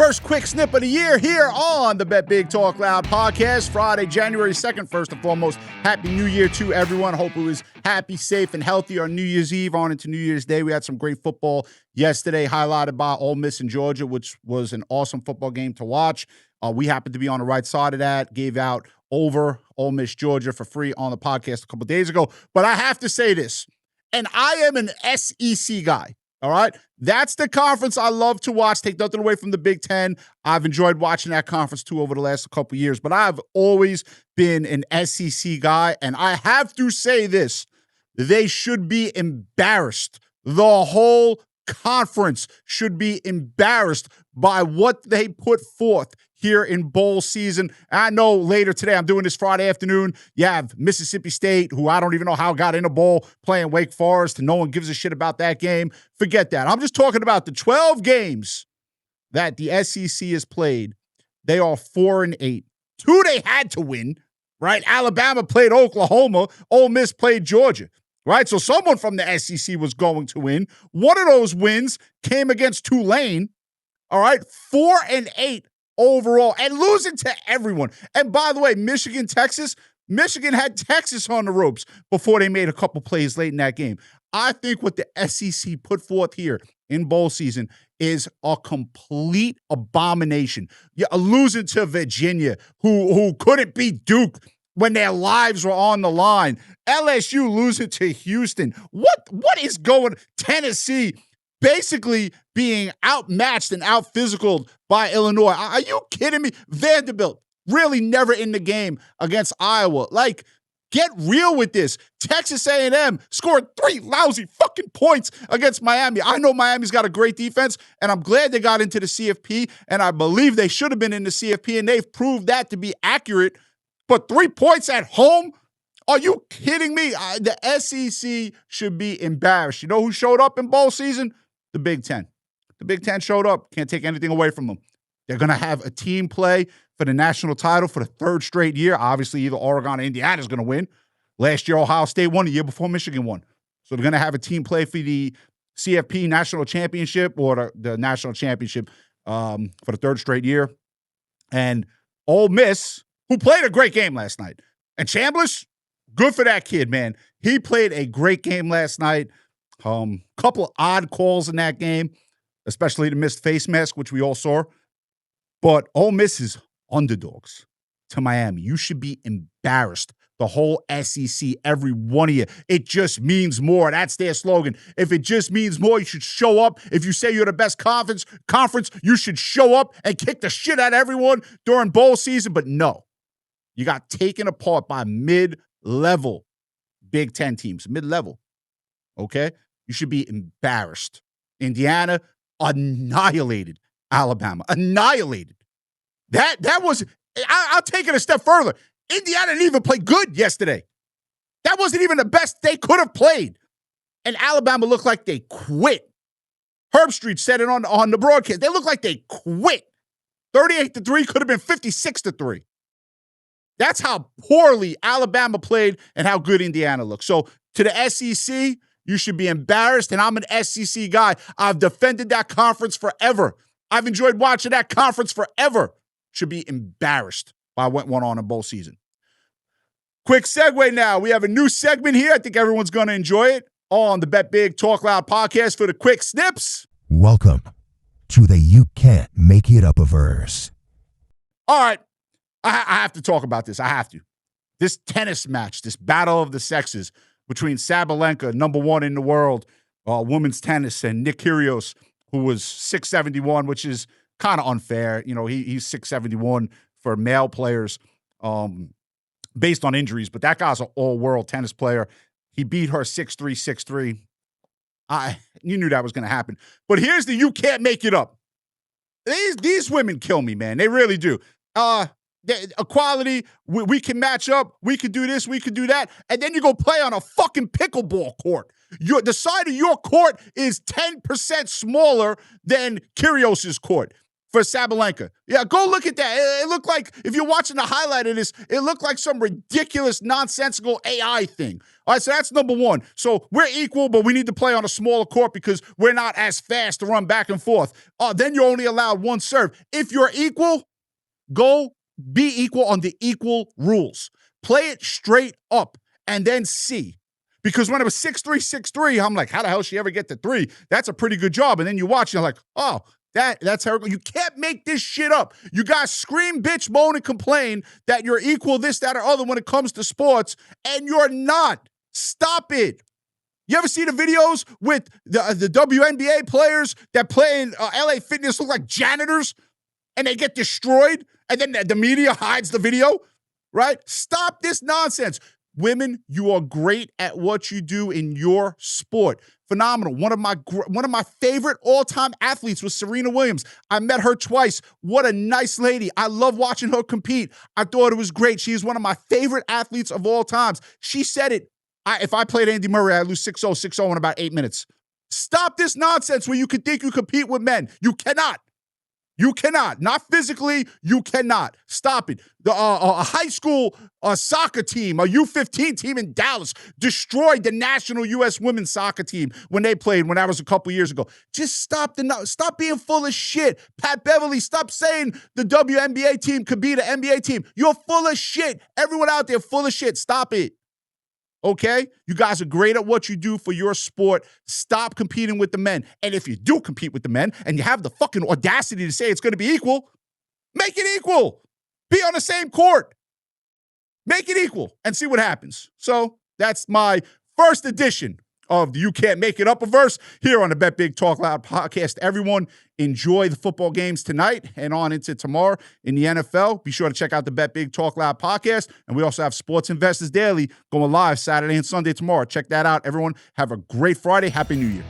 first quick snip of the year here on the Bet Big Talk Loud podcast, Friday, January 2nd. First and foremost, Happy New Year to everyone. Hope it was happy, safe, and healthy on New Year's Eve on into New Year's Day. We had some great football yesterday, highlighted by Ole Miss and Georgia, which was an awesome football game to watch. We happened to be on the right side of that, gave out over Ole Miss, Georgia for free on the podcast a couple days ago. But I have to say this, and I am an SEC guy. All right. That's the conference I love to watch. Take nothing away from the Big Ten. I've enjoyed watching that conference too over the last couple of years, but I've always been an SEC guy. And I have to say this, they should be embarrassed. The whole conference should be embarrassed by what they put forth here in bowl season. I know later today, I'm doing this Friday afternoon. You have Mississippi State, who I don't even know how got in a bowl, playing Wake Forest, and no one gives a shit about that game. Forget that. I'm just talking about the 12 games that the SEC has played. They are 4-8. 2 they had to win, right? Alabama played Oklahoma. Ole Miss played Georgia, right? So someone from the SEC was going to win. One of those wins came against Tulane, all right? 4-8. Overall, and losing to everyone. And by the way, Michigan had Texas on the ropes before they made a couple plays late in that game. I think what the SEC put forth here in bowl season is a complete abomination. You're losing to Virginia, who couldn't beat Duke when their lives were on the line. LSU losing to Houston. What is going? Tennessee basically being outmatched and out-physicaled by Illinois. Are you kidding me? Vanderbilt really never in the game against Iowa. Like, get real with this. Texas A&M scored 3 lousy fucking points against Miami. I know Miami's got a great defense, and I'm glad they got into the CFP, and I believe they should have been in the CFP, and they've proved that to be accurate. But 3 points at home? Are you kidding me? The SEC should be embarrassed. You know who showed up in bowl season? The Big Ten. The Big Ten showed up. Can't take anything away from them. They're going to have a team play for the national title for the 3rd straight year. Obviously, either Oregon or Indiana is going to win. Last year, Ohio State won. The year before, Michigan won. So they're going to have a team play for the CFP national championship or the national championship for the 3rd straight year. And Ole Miss, who played a great game last night. And Chambliss, good for that kid, man. He played a great game last night. Couple of odd calls in that game, especially the missed face mask, which we all saw. But Ole Miss is underdogs to Miami. You should be embarrassed. The whole SEC, every one of you. It just means more. That's their slogan. If it just means more, you should show up. If you say you're the best conference, you should show up and kick the shit out of everyone during bowl season. But no, you got taken apart by mid-level Big Ten teams. Mid-level, okay? You should be embarrassed. Indiana annihilated Alabama. Annihilated. That was, I'll take it a step further. Indiana didn't even play good yesterday. That wasn't even the best they could have played. And Alabama looked like they quit. Herb Street said it on the broadcast. They looked like they quit. 38-3 could have been 56-3. That's how poorly Alabama played and how good Indiana looked. So to the SEC, you should be embarrassed, and I'm an SEC guy. I've defended that conference forever. I've enjoyed watching that conference forever. Should be embarrassed by what went on in bowl season. Quick segue now. We have a new segment here. I think everyone's going to enjoy it on the Bet Big Talk Loud podcast for the quick snips. Welcome to the You Can't Make It Up-a-verse. All right. I have to talk about this. I have to. This tennis match, this battle of the sexes, between Sabalenka, number 1 in the world, women's tennis, and Nick Kyrgios, who was 671, which is kind of unfair. You know, he's 671 for male players based on injuries, but that guy's an all-world tennis player. He beat her 6-3, 6-3. You knew that was going to happen. But here's the you can't make it up. These women kill me, man. They really do. Equality, we can match up, we can do this, we can do that, and then you go play on a fucking pickleball court. The side of your court is 10% smaller than Kyrgios's court. for Sabalenka. Yeah, go look at that. It looked like, if you're watching the highlight of this, it looked like some ridiculous, nonsensical AI thing. All right, so that's number one. So we're equal, but we need to play on a smaller court because we're not as fast to run back and forth. Then you're only allowed one serve. If you're equal, go be equal on the equal rules. Play it straight up and then see. Because when it was 6-3, 6-3, I'm like, how the hell she ever get to 3? That's a pretty good job. And then you watch, and you're like, oh, that's how you can't make this shit up. You guys scream, bitch, moan, and complain that you're equal, this, that, or other when it comes to sports, and you're not. Stop it. You ever see the videos with the WNBA players that play in LA Fitness look like janitors and they get destroyed, and then the media hides the video, right? Stop this nonsense. Women, you are great at what you do in your sport. Phenomenal. One of my favorite all-time athletes was Serena Williams. I met her twice. What a nice lady. I love watching her compete. I thought it was great. She is one of my favorite athletes of all times. She said it. If I played Andy Murray, I'd lose 6-0, 6-0 in about 8 minutes. Stop this nonsense where you could think you compete with men. You cannot. You cannot. Not physically, you cannot. Stop it. A high school soccer team, a U15 team in Dallas, destroyed the national U.S. women's soccer team when they played, when that was a couple years ago. Just stop being full of shit. Pat Beverly, stop saying the WNBA team could be the NBA team. You're full of shit. Everyone out there full of shit. Stop it. Okay? You guys are great at what you do for your sport. Stop competing with the men. And if you do compete with the men and you have the fucking audacity to say it's going to be equal, make it equal. Be on the same court. Make it equal and see what happens. So that's my first edition of the You Can't Make It Up a Verse here on the Bet Big Talk Loud podcast. Everyone, enjoy the football games tonight and on into tomorrow in the NFL. Be sure to check out the Bet Big Talk Loud podcast. And we also have Sports Investors Daily going live Saturday and Sunday tomorrow. Check that out. Everyone, have a great Friday. Happy New Year.